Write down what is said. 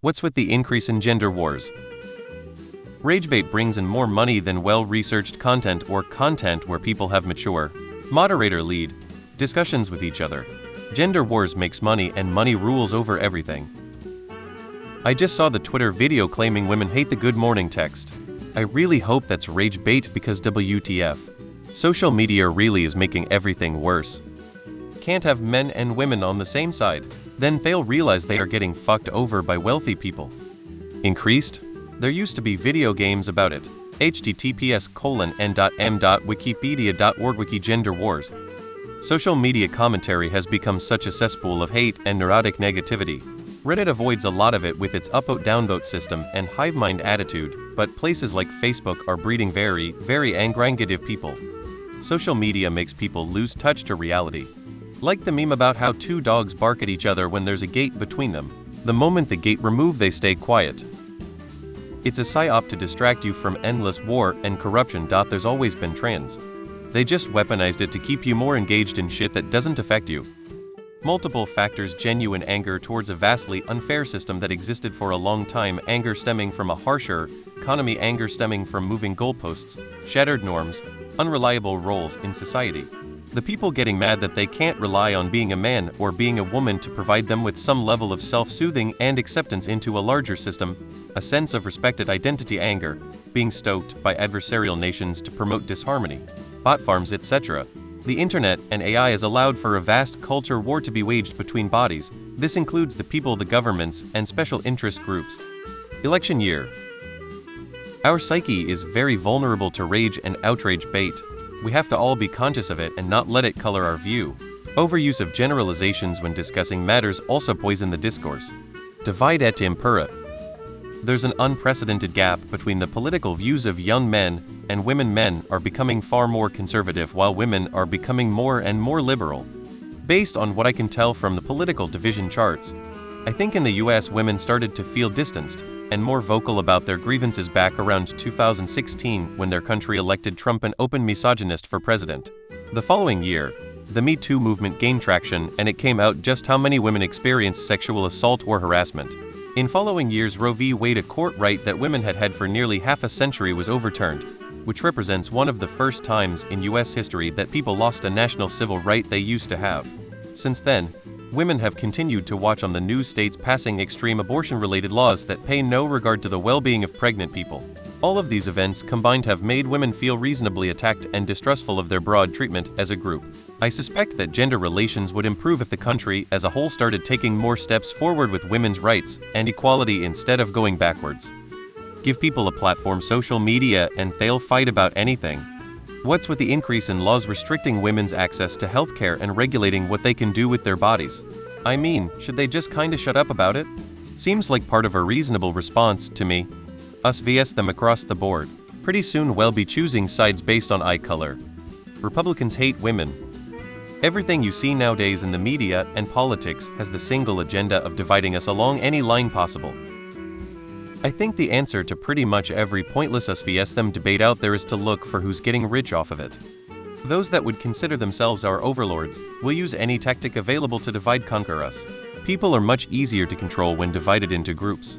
What's with the increase in gender wars? Ragebait brings in more money than well-researched content or content where people have mature, moderator-lead discussions with each other. Gender wars makes money and money rules over everything. I just saw the Twitter video claiming women hate the good morning text. I really hope that's ragebait because WTF. Social media really is making everything worse. Can't have men and women on the same side. Then they'll realize they are getting fucked over by wealthy people. Increased? There used to be video games about it. https://n.m.wikipedia.org Wiki Gender Wars. Social media commentary has become such a cesspool of hate and neurotic negativity. Reddit avoids a lot of it with its upvote-downvote system and hive mind attitude, but places like Facebook are breeding very, very angry people. Social media makes people lose touch to reality. Like the meme about how two dogs bark at each other when there's a gate between them. The moment the gate removed, they stay quiet. It's a psyop to distract you from endless war and corruption. There's always been trans. They just weaponized it to keep you more engaged in shit that doesn't affect you. Multiple factors: genuine anger towards a vastly unfair system that existed for a long time, anger stemming from a harsher economy, anger stemming from moving goalposts, shattered norms, unreliable roles in society. The people getting mad that they can't rely on being a man or being a woman to provide them with some level of self-soothing and acceptance into a larger system, a sense of respected identity, anger, being stoked by adversarial nations to promote disharmony, bot farms, etc. The internet and AI has allowed for a vast culture war to be waged between bodies. This includes the people, the governments, and special interest groups. Election year. Our psyche is very vulnerable to rage and outrage bait. We have to all be conscious of it and not let it color our view. Overuse of generalizations when discussing matters also poison the discourse. Divide et impera. There's an unprecedented gap between the political views of young men and women. Men are becoming far more conservative while women are becoming more and more liberal. Based on what I can tell from the political division charts, I think in the US women started to feel distanced and more vocal about their grievances back around 2016 when their country elected Trump, an open misogynist, for president. The following year, the Me Too movement gained traction and it came out just how many women experienced sexual assault or harassment. In following years, Roe v. Wade, a court right that women had had for nearly half a century, was overturned, which represents one of the first times in US history that people lost a national civil right they used to have. Since then, women have continued to watch on the news states passing extreme abortion-related laws that pay no regard to the well-being of pregnant people. All of these events combined have made women feel reasonably attacked and distrustful of their broad treatment as a group. I suspect that gender relations would improve if the country as a whole started taking more steps forward with women's rights and equality instead of going backwards. Give people a platform, social media, and they'll fight about anything. What's with the increase in laws restricting women's access to healthcare and regulating what they can do with their bodies? I mean, should they just kinda shut up about it? Seems like part of a reasonable response to me. Us vs them across the board. Pretty soon we'll be choosing sides based on eye color. Republicans hate women. Everything you see nowadays in the media and politics has the single agenda of dividing us along any line possible. I think the answer to pretty much every pointless us vs them debate out there is to look for who's getting rich off of it. Those that would consider themselves our overlords will use any tactic available to divide, conquer us. People are much easier to control when divided into groups.